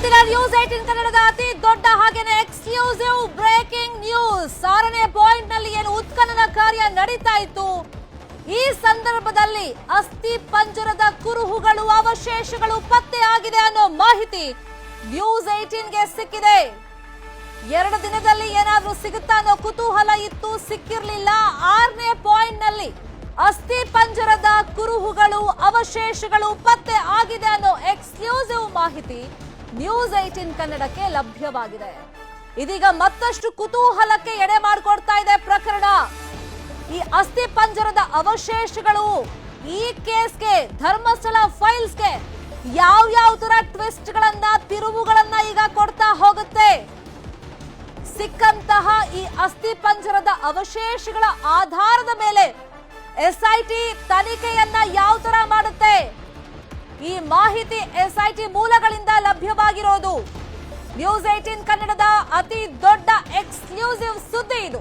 ಇವತ್ತಿನ ನ್ಯೂಸ್ 18 ಕನ್ನಡದ ಅತಿ ದೊಡ್ಡ ಹಾಗೇನೆ ಎಕ್ಸ್ಕ್ಲೂಸಿವ್ ಬ್ರೇಕಿಂಗ್ ನ್ಯೂಸ್ 6ನೇ ಪಾಯಿಂಟ್ ನಲ್ಲಿ ಏನು ಉತ್ಖನನ ಕಾರ್ಯ ನಡೀತಾ ಇತ್ತು. ಈ ಸಂದರ್ಭದಲ್ಲಿ ಅಸ್ಥಿ ಪಂಜರದ ಕುರುಹುಗಳು ಅವಶೇಷಗಳು ಪತ್ತೆಯಾಗಿದೆ ಅನ್ನೋ ಮಾಹಿತಿ ನ್ಯೂಸ್ 18 ಗೆ ಸಿಕ್ಕಿದೆ. 2 ದಿನದಲ್ಲಿ ಏನಾದ್ರೂ ಸಿಗುತ್ತಾ ಅನ್ನೋ ಕುತೂಹಲ ಇತ್ತು, ಸಿಕ್ಕಿರ್ಲಿಲ್ಲ. 6ನೇ ಪಾಯಿಂಟ್ ನಲ್ಲಿ ಅಸ್ಥಿ ಪಂಜರದ ಕುರುಹುಗಳು ಅವಶೇಷಗಳು ಪತ್ತೆ ಆಗಿದೆ ಅನ್ನೋ ಎಕ್ಸ್ಕ್ಲೂಸಿವ್ ಮಾಹಿತಿ ನ್ಯೂಸ್ 18 ಕನ್ನಡಕ್ಕೆ ಲಭ್ಯವಾಗಿದೆ. ಇದೀಗ ಮತ್ತಷ್ಟು ಕುತೂಹಲಕ್ಕೆ ಎಡೆ ಮಾಡಿಕೊಡ್ತಾ ಇದೆ ಪ್ರಕರಣ. ಈ ಅಸ್ಥಿ ಪಂಜರದ ಅವಶೇಷಗಳು ಈ ಕೇಸ್ಗೆ, ಧರ್ಮಸ್ಥಳ ಫೈಲ್ಸ್ಗೆ ಯಾವ ತರ ಟ್ವಿಸ್ಟ್ ಗಳನ್ನ, ತಿರುವುಗಳನ್ನ ಈಗ ಕೊಡ್ತಾ ಹೋಗುತ್ತೆ. ಸಿಕ್ಕಂತಹ ಈ ಅಸ್ಥಿ ಪಂಜರದ ಅವಶೇಷಗಳ ಆಧಾರದ ಮೇಲೆ ಎಸ್ಐಟಿ ತನಿಖೆಯನ್ನ ಯಾವ ತರ ಮಾಡುತ್ತೆ? ಈ ಮಾಹಿತಿ ಎಸ್ಐಟಿ ಮೂಲಗಳಿಂದ ಲಭ್ಯವಾಗಿರೋದು. ನ್ಯೂಸ್ 18 ಕನ್ನಡದ ಅತಿ ದೊಡ್ಡ ಎಕ್ಸ್ಕ್ಲೂಸಿವ್ ಸುದ್ದಿ ಇದು.